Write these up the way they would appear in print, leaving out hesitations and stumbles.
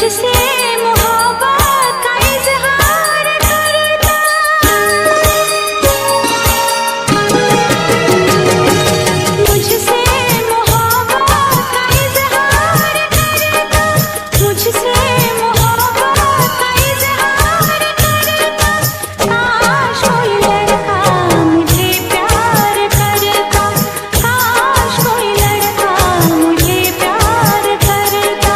मुझसे मोहब्बत का इजहार करता, मुझसे मोहब्बत का इजहार करता, मुझसे मोहब्बत का इजहार करता। काश कोई लड़का मुझे प्यार करता, काश कोई लड़का मुझे प्यार करता।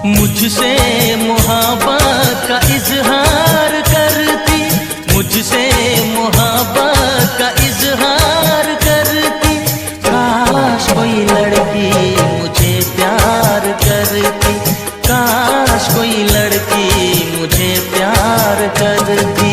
मुझसे मोहब्बत का इजहार करती, मुझसे मोहब्बत का इजहार करती। काश कोई लड़की मुझे प्यार करती, काश कोई लड़की मुझे प्यार करती।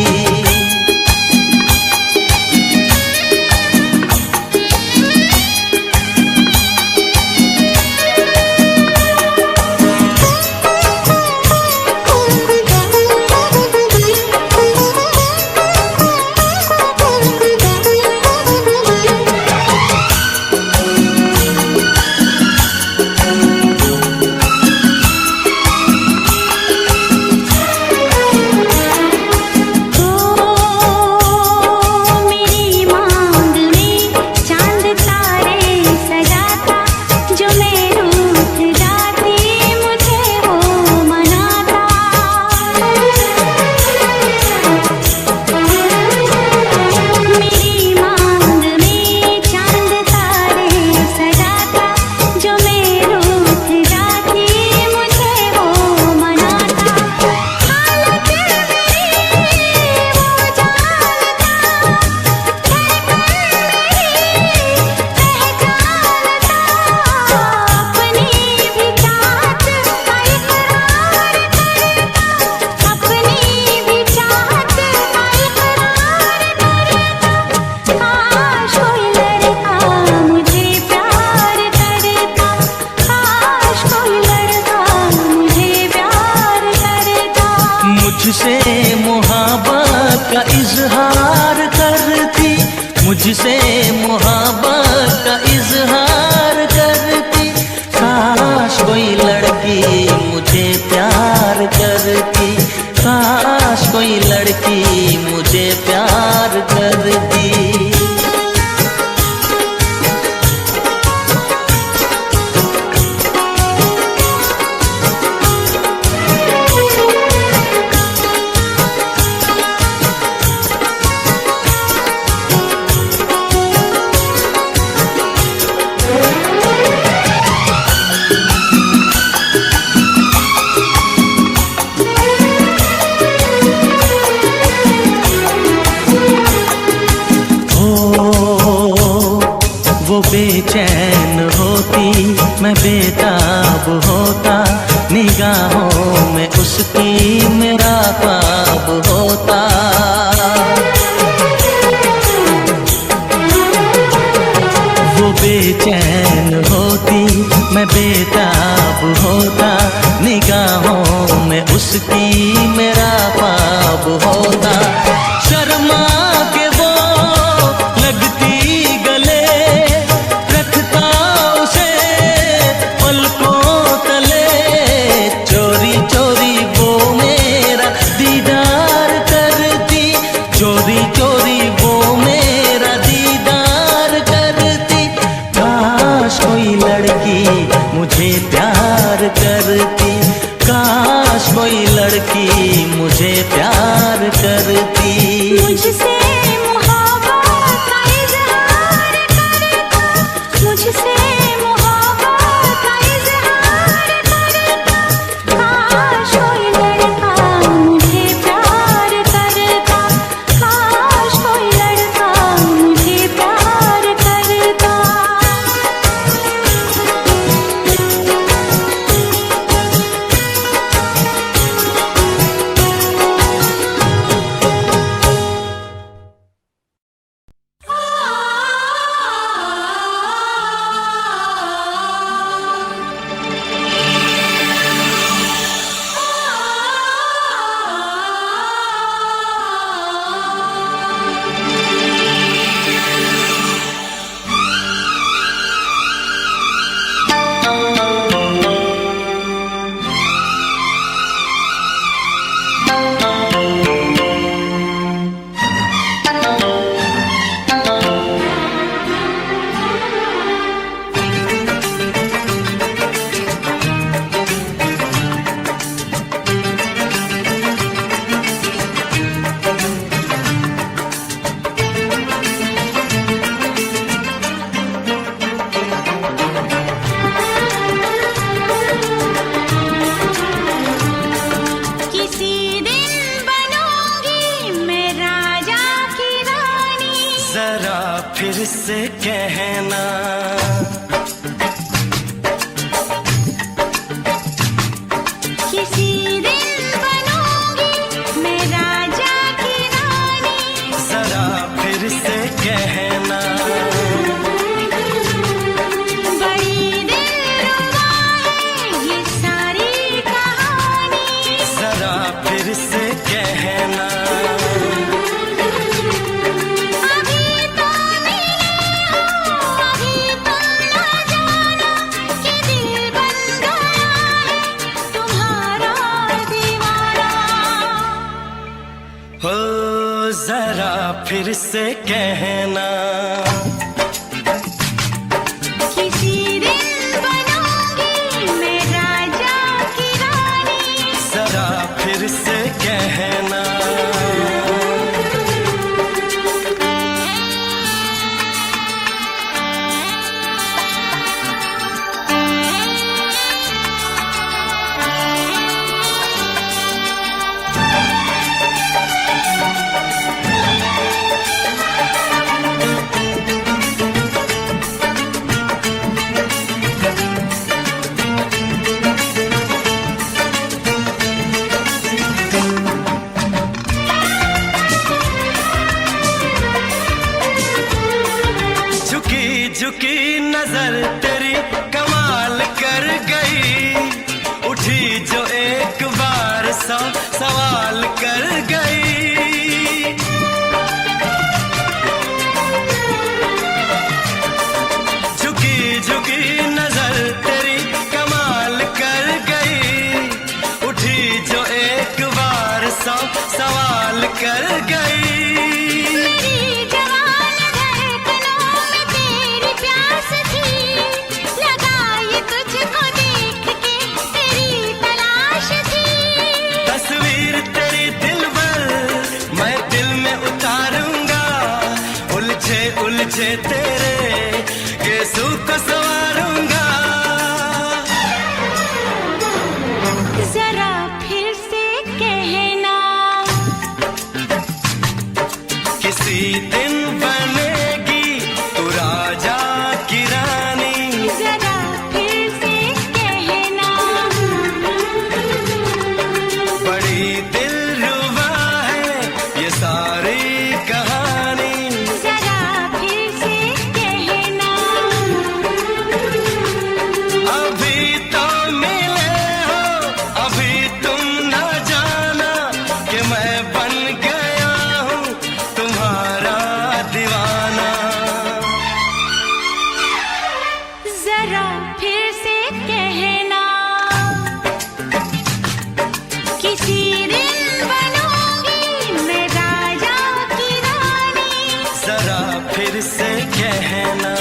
मुझसे मोहब्बत का इजहार करती, मुझसे मोहब्बत का इजहार करती। काश कोई लड़की मुझे प्यार करती, काश कोई लड़की मुझे प्यार करती। वो बेचैन होती, मैं बेताब होता, निगाहों में उसकी मेरा ख्वाब होता। वो बेचैन होती, मैं बेताब होता, निगाहों में उसकी मेरा ख्वाब होता। शर्मा के वो लगती गले, रखता उसे पलकों तले। चोरी चोरी वो मेरा दीदार करती, चोरी चोरी वो मेरा दीदार करती। काश कोई लड़की मुझे प्यार करती, काश कोई लड़की मुझे प्यार करती। कहना। किसी दिन बनूंगी मैं राजा की रानी, जरा फिर से कहना। बड़ी दिलरुबा है ये सारी कहानी, जरा फिर से कहना। अभी तो मिले हो, अभी तुम न जाना कि दिल बन गया है तुम्हारा दीवाना। हो जरा फिर से कहना। किसी दिन बनूंगी मैं राजा की रानी, जरा फिर से कहना। झुकी झुकी नजर तेरी कमाल कर गई, उठी जो एक बार सौ सवाल कर गई। झुकी झुकी नजर तेरी कमाल कर गई, उठी जो एक बार सौ सवाल कर गई। मेरी जवान धड़कनों में तेरी प्यास थी, लगाई तुझको देख के तेरी तलाश थी। तस्वीर तेरी दिल भर मैं दिल में उतारूंगा, उलझे उलझे तेरे केसू को संवारूंगा। जरा फिर से कहना, किसी दिन बनेगी तू राजा की रानी। जरा फिर से कहना, बड़ी दिलरुबा है ये सारी कहानी। जरा फिर से कहना, अभी तो मिले हो, अभी तुम न जाना कि मैं बन गया हूँ तुम्हारा दीवाना। जरा फिर से कहना, किसी दिन बनूंगी मैं राजा की रानी। जरा फिर से कहना।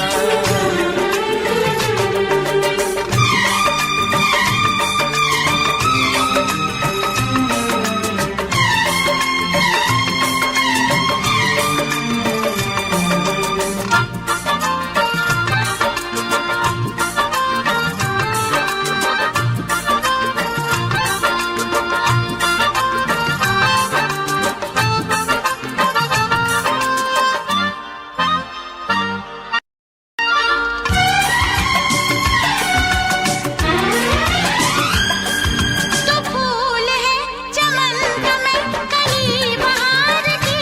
तो फूल है चमन का मैं कली बहार की,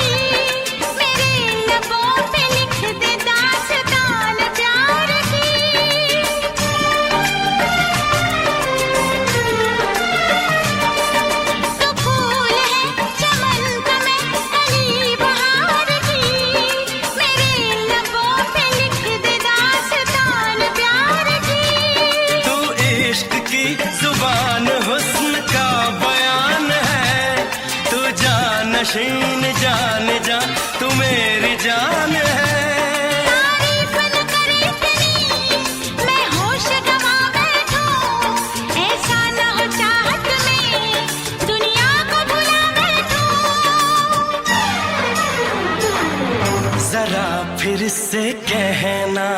मेरे लबों पे लिख दे दास्तान प्यार की। तो फूल है चमन का मैं कली बहार की, मेरे लबों पे लिख दे दास्तान प्यार की। तू इश्क की जुबान हुस्न का बयान है, तू जानशीन जान जा तू मेरी जान है। तारीफ न करे इतनी मैं होश गवा बैठूं, ऐसा न हो चाहत में दुनिया को भुला बैठूं। जरा फिर से कहना,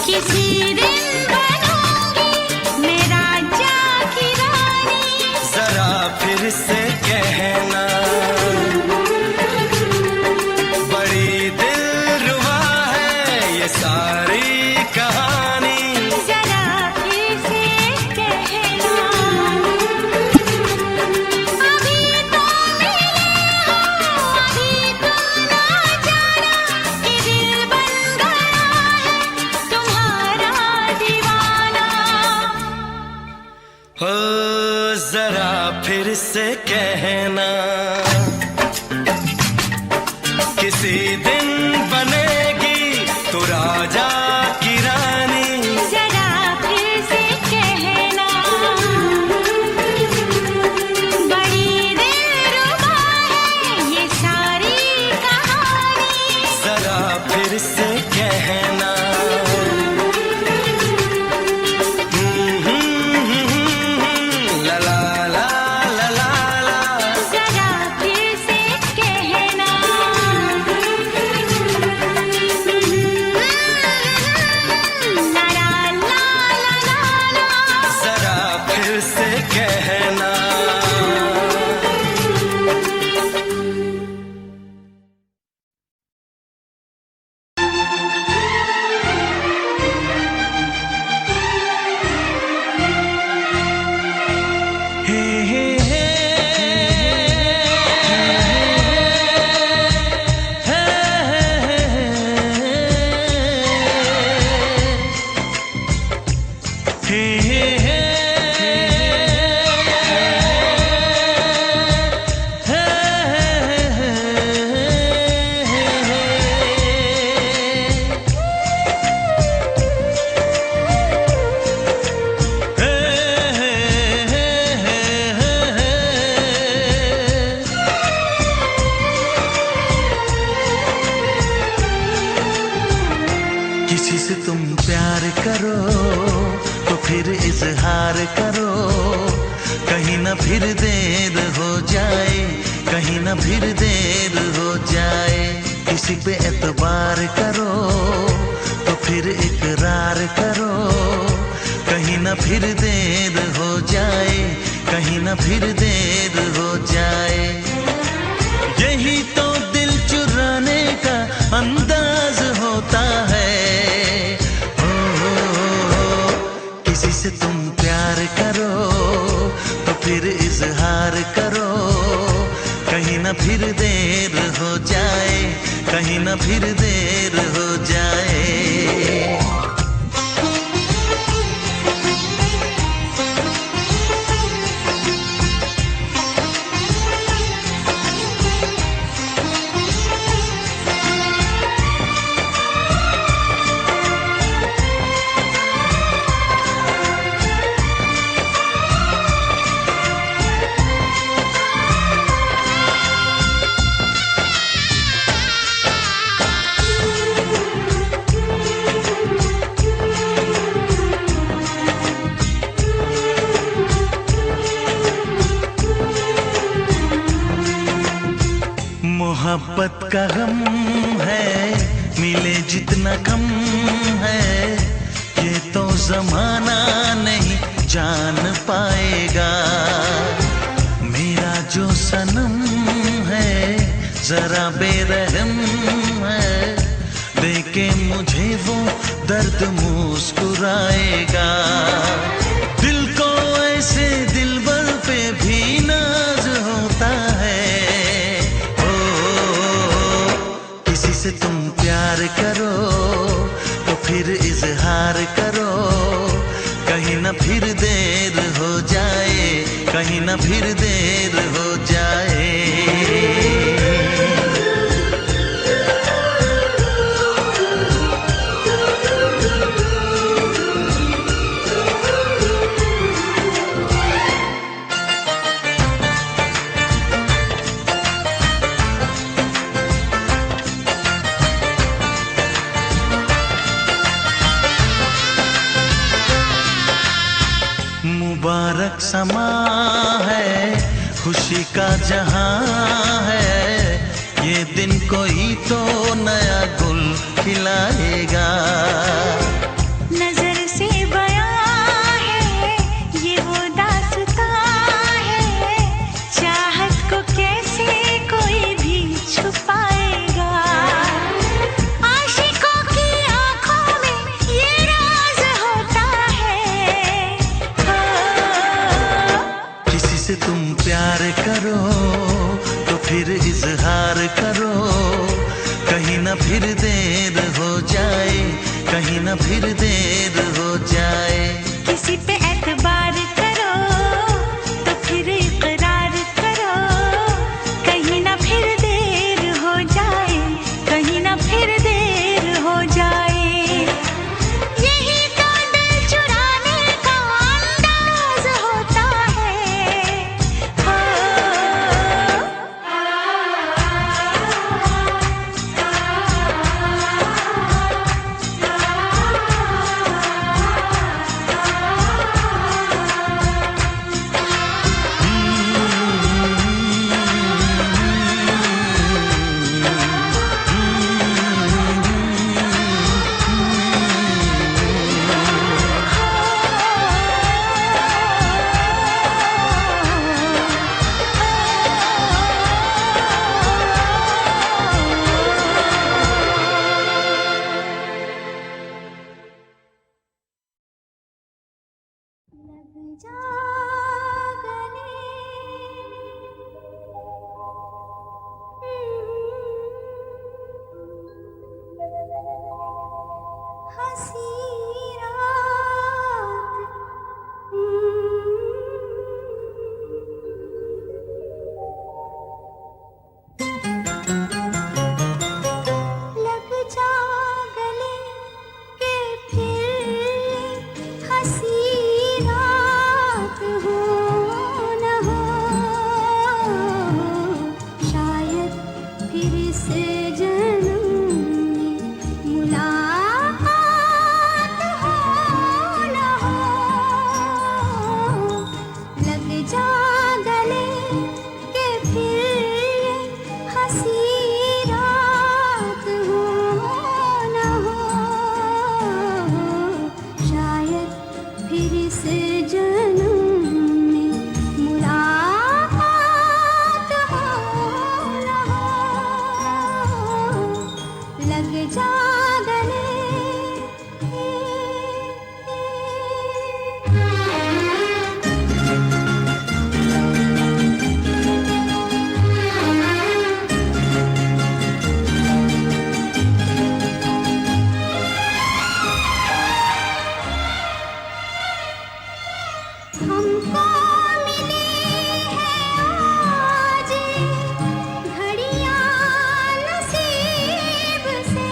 किसी दिन बनूंगी मैं राजा की रानी। जरा फिर से कहना। बड़ी दिल से कहना, किसी दिन बनेगी तू राजा की रानी। जरा फिर से कहना, बड़ी दिलरुबा है ये सारी कहानी। जरा फिर से कहना, ला ला ला ला ला ला। जरा फिर से कहना, ला ला ला ला ला। जरा फिर से कहना। हे हे हे किसी से तुम प्यार करो तो फिर इजहार करो, कहीं ना फिर देर हो जाए, कहीं ना फिर देर हो जाए। किसी पे एतबार करो तो फिर इकरार करो, कहीं ना फिर देर हो जाए, कहीं ना फिर देर हो जाए। यही तो दिल चुराने का अंदाज होता है। किसी से तुम प्यार करो तो फिर इजहार करो, कहीं ना फिर देर हो जाए, कहीं ना फिर देर हो जाए। मोहब्बत का गम है, मिले जितना कम है, ये तो जमाना नहीं जान पाएगा। मेरा जो सनम है जरा बेरहम है, देखे मुझे वो दर्द मुस्कुराएगा। दिल को ऐसे दिलबर पे भी नाज होता है। किसी से तुम प्यार करो तो फिर इजहार करो, कहीं ना फिर देर हो जाए, कहीं ना फिर देर हो जाए। मुबारक समा है, खुशी का जहां है, ये दिन कोई तो नया गुल खिलाएगा। नजर से बयां है ये वो दास्तां है, चाहत को कैसे कोई भी छुपाएगा। आशिकों की आंखों में ये राज होता है। किसी से तुम प्यार करो तो फिर इजहार करो, कहीं ना फिर देर हो जाए, कहीं ना फिर देर हो जाए। किसी पे एतबार करो तो फिर इकरार हंसी रात लग जा गले के फिर हंसी रात हो न हो शायद फिर से जन्म में मुलाकात हो न हो लग जा गले के फिर हंसी रात हो न हो शायद फिर से जन्म में मुलाकात हो न हो लग जा गले हमको मिली है आज घड़ियां नसीब से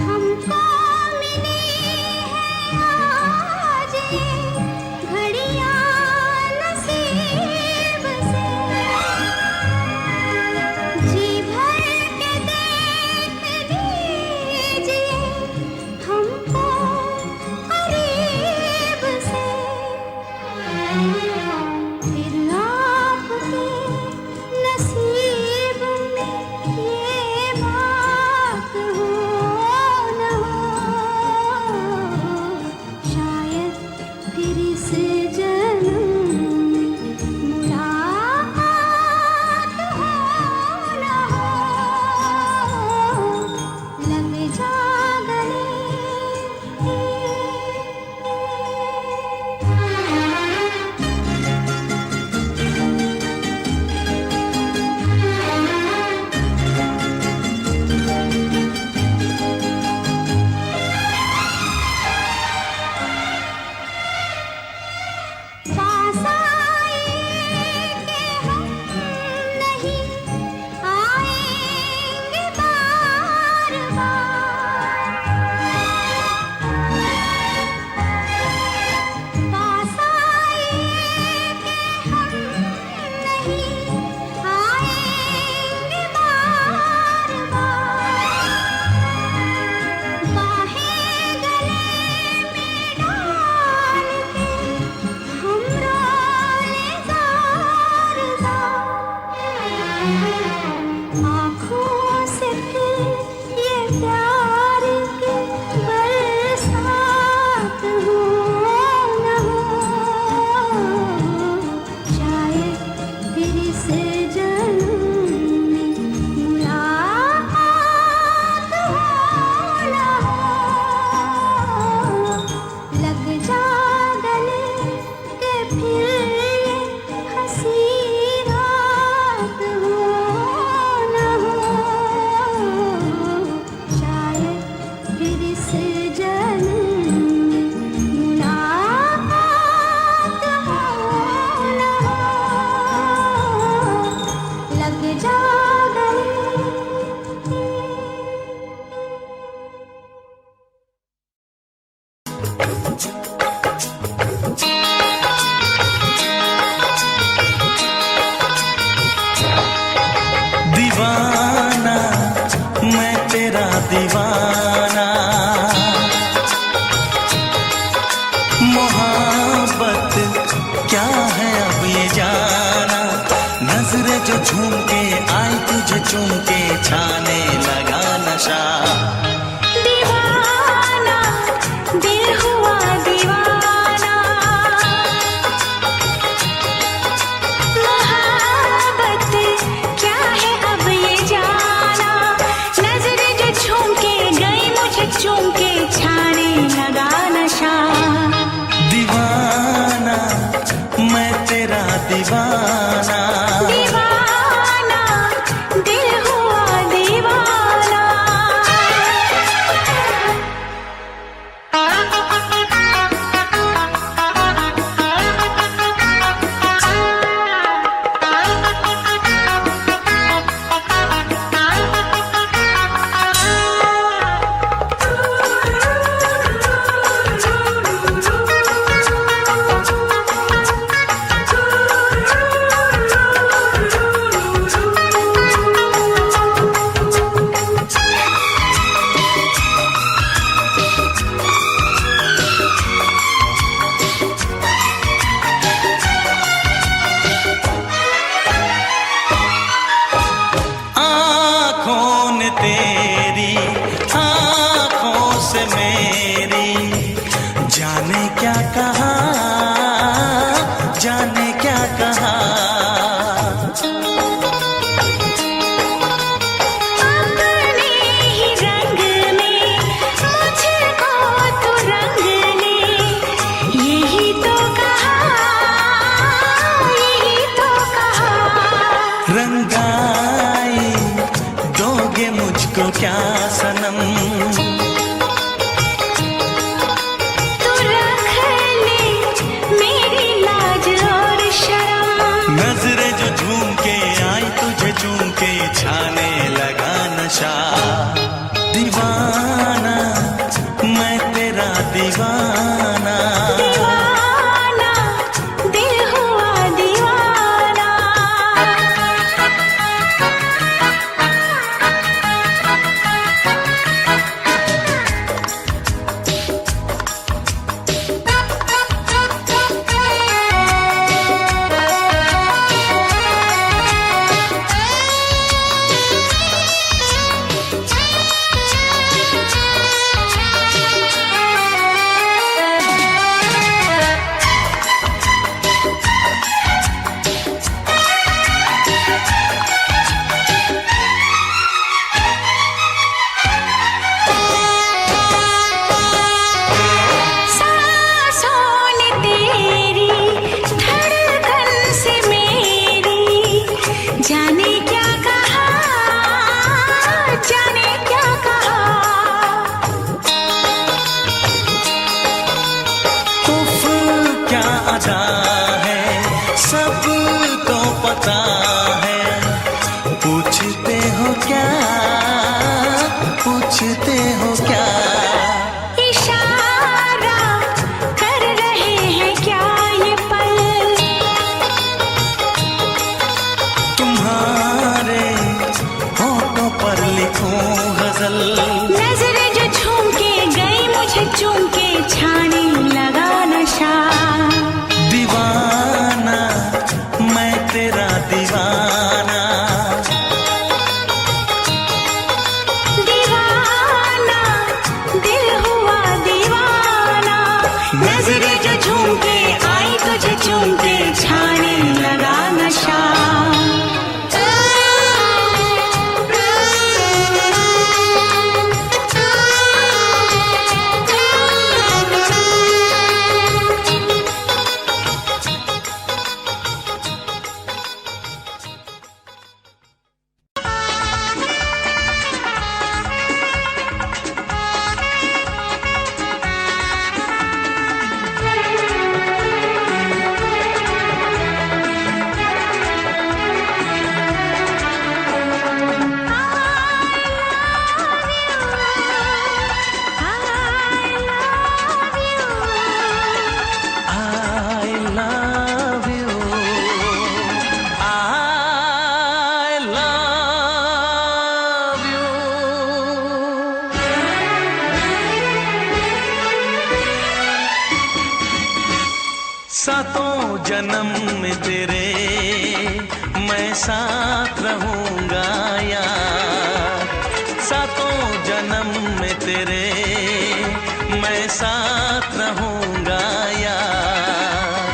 हमको मिली है आज घड़ियां नसीब से जी भर के देख लीजिए हमको करीब से फिर आपके नसीब में ये बात हो न हो शायद फिर से जन्म में मुलाकात हो न हो लग जा गले पास आए के हम नहीं आएंगे बार पास आए के हम नहीं आएंगे बार बाहें गले में डाल के हम रोले जार आँखों से फिर ये प्यार की बरसात हो न हो शायद फिर से जन्म में मुलाकात हो न हो लग जा गले के फिर ये हंसी रात हो न हो शायद फिर से जन्म में मुलाकात हो न हो लग जा गले दीवाना मैं तेरा दीवाना मोहब्बत क्या है अब ये जाना नजरें जो झूम के आई तुझे चूम के छाने लगा नशा दीवाना दिल हुआ दीवाना मोहब्बत क्या है अब ये जाना नजरें जो झूम के गई मुझे चूम के छाने लगा नशा दीवाना मैं तेरा दीवाना दीवाना दिल हुआ जुदाई दोगे मुझको क्या सनम। तू रख ले मेरी लाज और शर्म। नजरें जो झूम के आई तुझे चूम के छाने लगा नशा। दीवाना मैं तेरा दीवाना, दीवाना दिल हुआ दीवाना। जाने क्या कहा, जाने क्या कहा। उफ क्या अदा है सबको पता है। पूछते हो क्या, पूछते हो क्या। इशारा कर रहे हैं क्या ये पल। तुम्हारे होठों पर लिखूं गजल। नजरें जो झूम के गई मुझे चूम के छाने लगा नशा। दीवाना मैं तेरा दीवाना, दीवाना दिल हुआ दीवाना। नजरें जो झूम के आई तुझे चूम के छाने लगा नशा। सातों जन्म में तेरे मैं साथ रहूंगा यार। सातों जन्म में तेरे मैं साथ रहूंगा यार।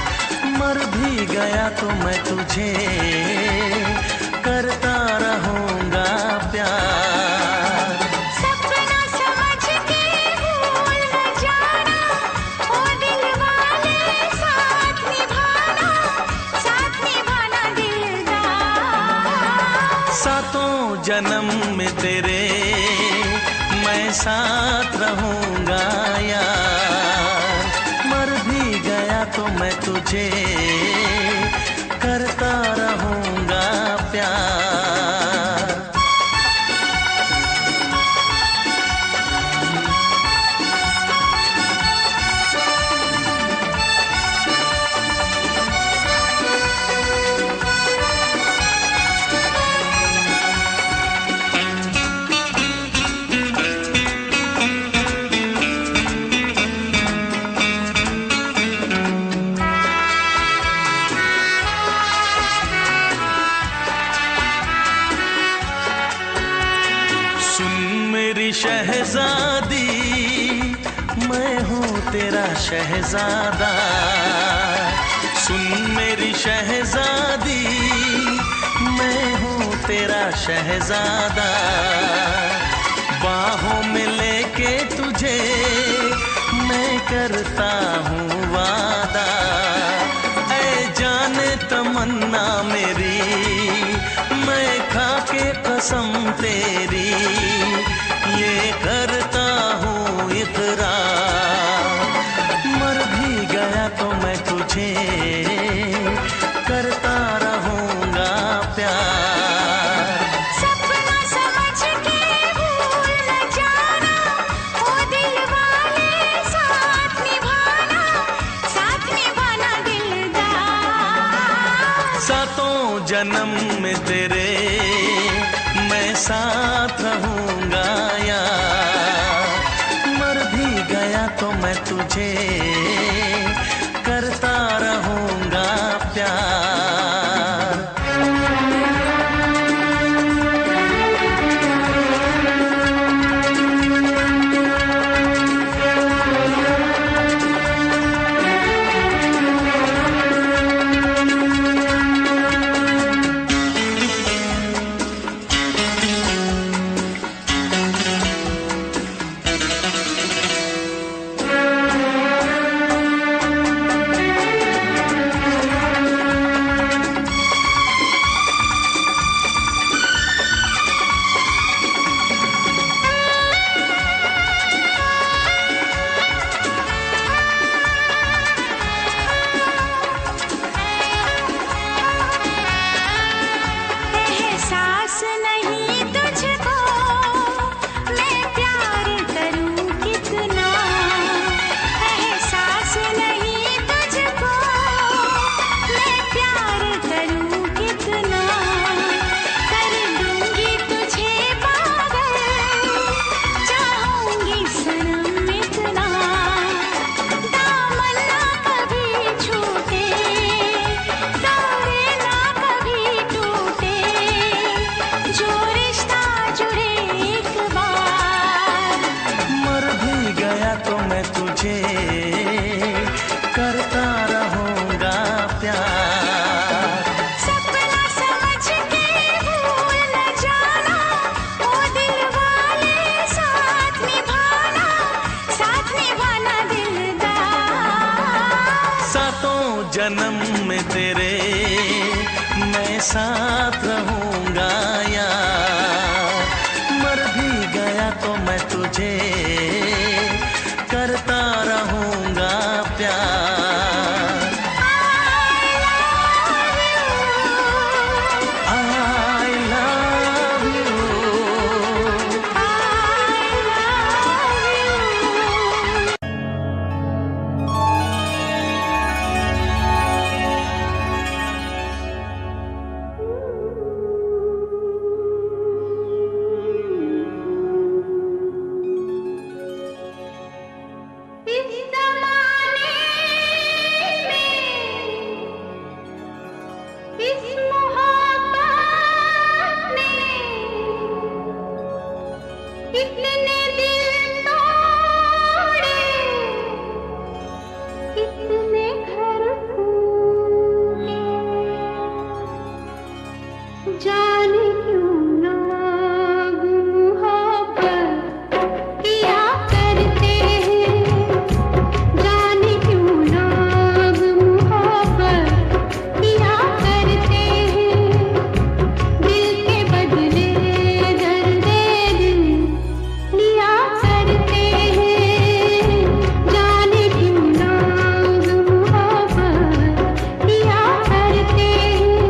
मर भी गया तो मैं तुझे करता रहूंगा प्यार। सपना समझ के भूल न जाना, ओ दिल वाले साथ निभाना दिलदार। सातों जन्म में तेरे मैं साथ रहूंगा यार। मर भी गया तो मैं तुझे करता रहूंगा प्यार। शहजादी मैं हूँ तेरा शहजादा। सुन मेरी शहजादी मैं हूँ तेरा शहजादा। बाहों में लेके तुझे मैं करता हूँ वादा। ऐ जाने तमन्ना मेरी मैं कसम तेरी ये करता हूँ इकरार, मर भी गया तो मैं तुझे करता रहूँगा प्यार। सपना समझ के भूल न जाना, ओ दिल वाले साथ निभाना दिलदार। सातों जन्म में तेरे मैं साथ रहूँगा यार, मर भी गया तो मैं तुझे करता रहूँगा प्यार। एहसास नहीं तुझको मैं प्यार करूं कितना, एहसास नहीं तुझको मैं प्यार करूं कितना। कर दूंगी तुझे पागल, चाहूंगी सनम इतना। दामन ना कभी छूटे, तारे ना कभी टूटे, जो रिश्ता जुड़े एक बार। मर भी गया तो मैं तुझे करता रहूँगा प्यार। सपना समझ के भूल न जाना, ओ दिल वाले साथ निभाना दिलदार। सातों जन्म में तेरे मैं साथ रहूँगा यार, मर भी गया तो मैं तुझे करता रहूँगा प्यार। I love you। इस ज़माने में, इस मोहब्बत में कितने दिल तोड़े, कितने घर फूटे। जाने क्यों लोग मोहब्बत किया करते हैं, जाने क्यों लोग मोहब्बत किया करते हैं। दिल के बदले दर्द दिल लिया करते हैं, जाने क्यों लोग मोहब्बत किया करते हैं।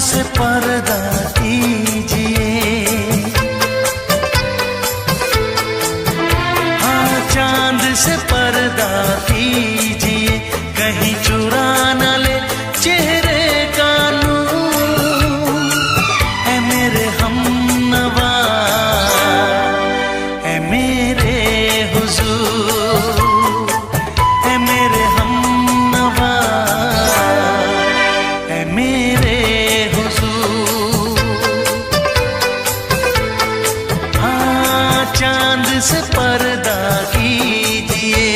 से पर्दा कीजिए, हाँ चांद से पर्दा कीजिए, कहीं चुरा न ले चेहरे का नूर। ऐ मेरे हमनवा, ऐ मेरे हुजूर, ऐ मेरे हमनवा, ऐ मेरे हुजूर। हाँ चांद से पर्दा कीजिए।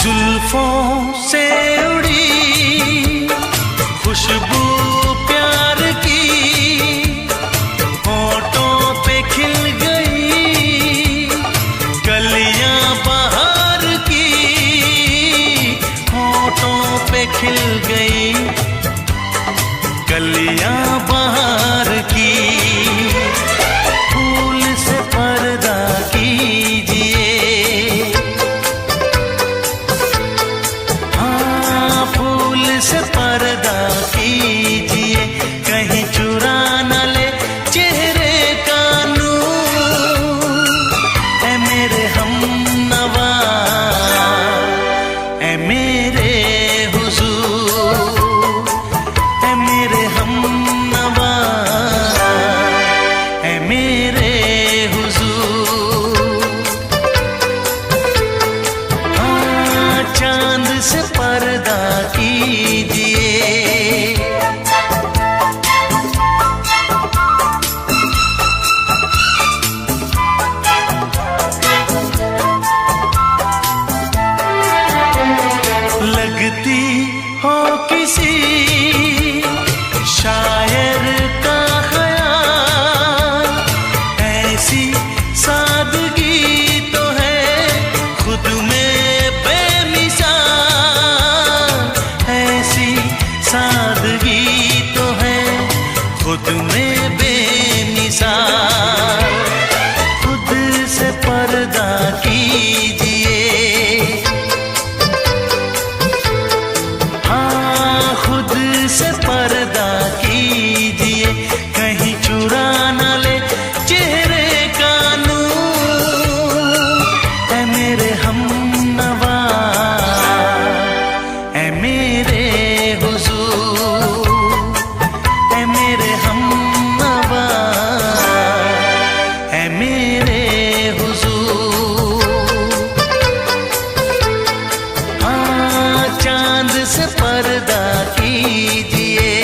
जुल्फों से उड़ी खुशबू प्यार की, होठों पे खिल गई कलियां बहार की, होठों पे खिल गई कलियां बहार की। फूल से पर्दा कीजिए, से पर्दा कीजिए, कहीं चुरा न ले चेहरे का नूर। ऐ मेरे हमनवा, ऐ मेरे हुजूर, ऐ मेरे हमनवा, ऐ मेरे हुजूर। हाँ चांद से पर्दा कीजिए। लगती हो किसी शायर का ख्याल, ऐसी सादगी तो है खुद में बेमिसाल, ऐसी सादगी तो है खुद में बेमिसाल। खुद से पर्दा कीजिए, हाँ खुद से पर्दा कीजिए, कहीं चुरा न ले चेहरे का नूर। ऐ मेरे हमनवा, ऐ मेरे हुजूर, ऐ मेरे हमनवा, ऐ मेरे हुजूर। हाँ चांद से पर्दा कीजिए।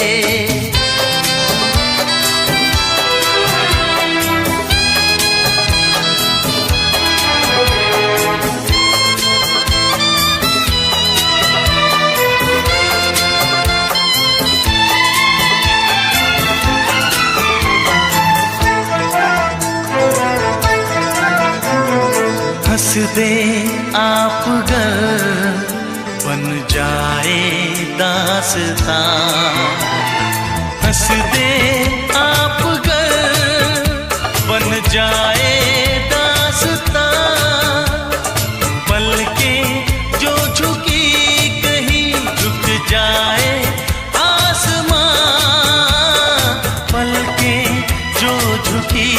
हंस दे आप गर बन जाए दास्तां, हंस दे आप गर बन जाए दास्तां। पलकें जो झुकी कहीं झुक जाए आसमां, पलकें जो झुकी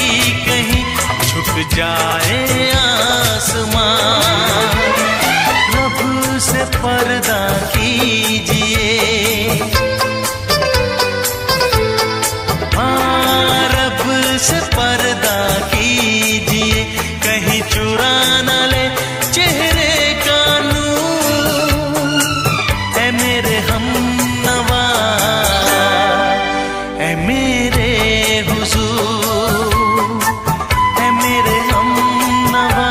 कहीं झुक जाए आसमां। रब से पर्दा कीजिए, हाँ रब से पर्दा कीजिए, कहीं चुरा न ले चेहरे का नूर। ऐ मेरे हमनवा, ऐ मेरे हुजूर, ऐ मेरे हमनवा,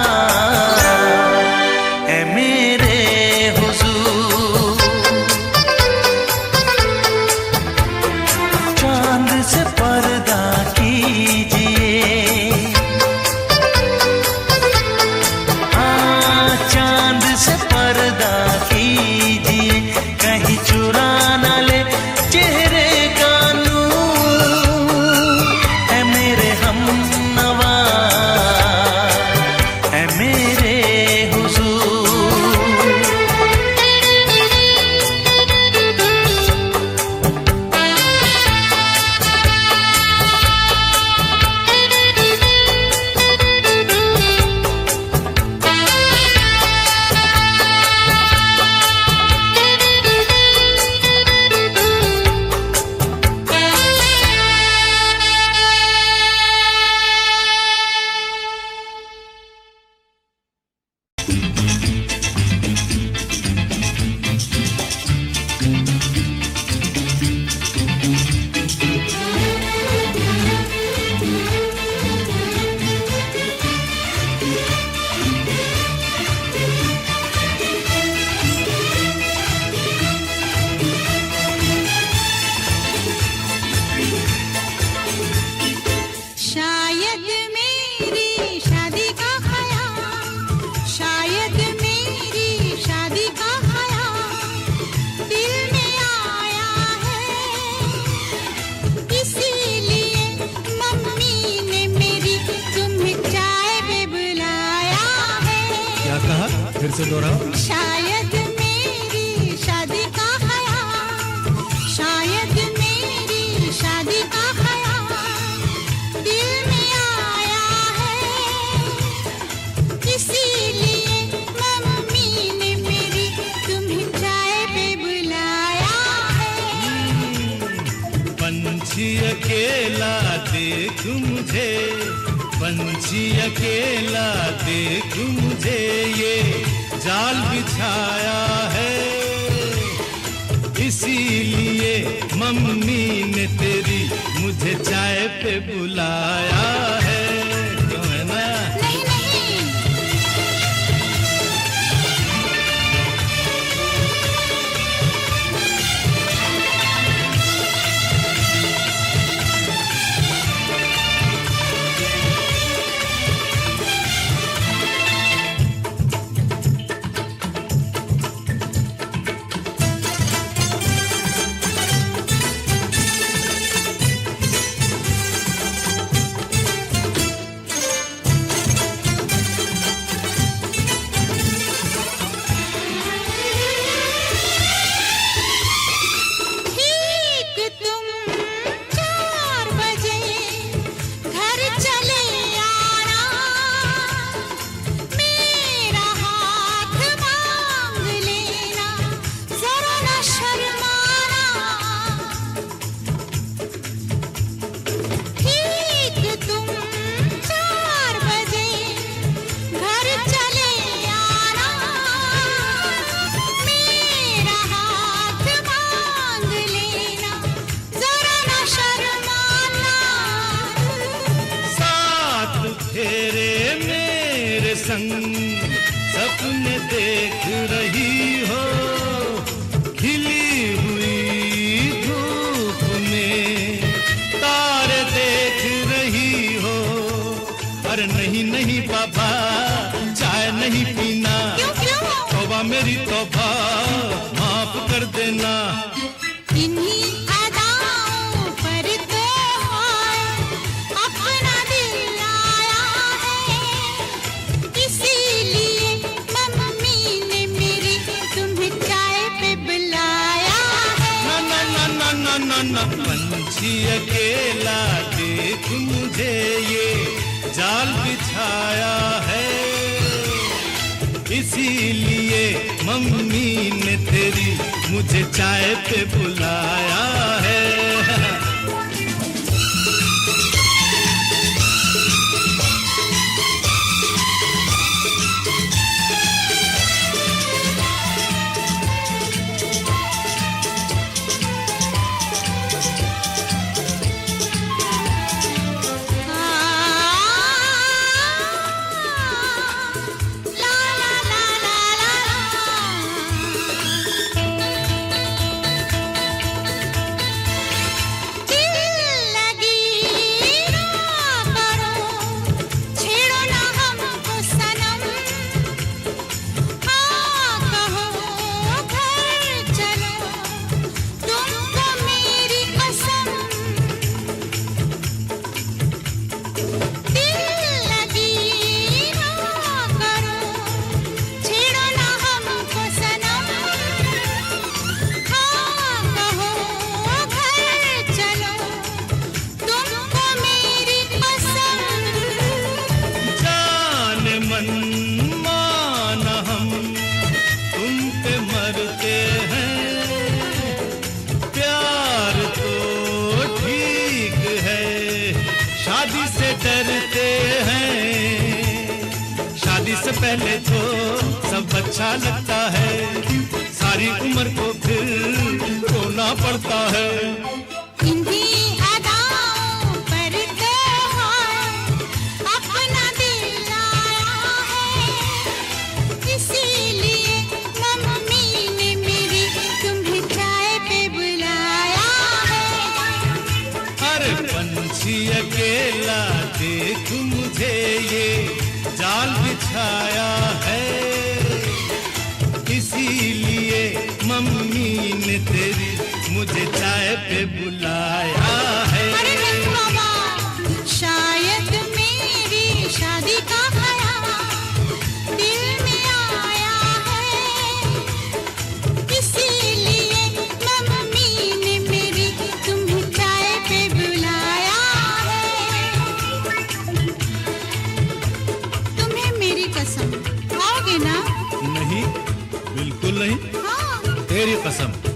से दोहराओ। शायद मेरी शादी का ख्याल, शायद मेरी शादी का ख्याल दिल में आया है, इसीलिए मम्मी ने मेरी तुम्हें चाय पे बुलाया है। पंछी अकेला देख मुझे, पंछी अकेला देख मुझे, ये जाल बिछाया है, इसीलिए मम्मी ने तेरी मुझे चाय पे बुलाया है। क्यों है ना? नहीं नहीं, ठीक तुम 4 बजे घर चले आना, मेरा हाथ मांग लेना, जरा न शर्माना। ठीक तुम 4 बजे घर चले आना, मेरा हाथ मांग लेना, जरा न शर्माना। साथ फेरे मेरे संग सपने देख रही हो, खिली हुई धूप में तारे देख रही हो। अरे नहीं नहीं बाबा, चाय नहीं पीना, क्यों क्यों? तौबा मेरी तौबा, माफ कर देना। इन्हीं अदाओं पर तो अपना दिल आया है, इसीलिए मम्मी ने मेरी तुम्हें चाय पे बुलाया है। ना ना ना ना ना ना ना, पंछी अकेला देख मुझे, ये जाल बिछाया है, इसीलिए मम्मी ने तेरी मुझे चाय पे बुलाया है। ला ला ला ला ला, दिल लगी ना करो, छेड़ो ना हमको सनम, हाँ कहो घर चलो, तुमको मेरी कसम। दिल लगी ना करो, छेड़ो ना हमको सनम, हाँ कहो घर चलो, तुमको मेरी कसम। जान मन मान हम तुम पे मरते हैं, प्यार तो ठीक है, शादी से डरते हैं। शादी से पहले तो सब अच्छा लगता है, सारी उम्र को फिर रोना पड़ता है। इन्हीं अदाओं पर तो अपना दिल आया है, इसीलिए मम्मी ने मेरी तुम्हें चाय पे बुलाया है। अरे पंछी अकेला देख मुझे, ये जाल बिछाया है, इसीलिए मम्मी ने तेरी मुझे चाय पे कसम।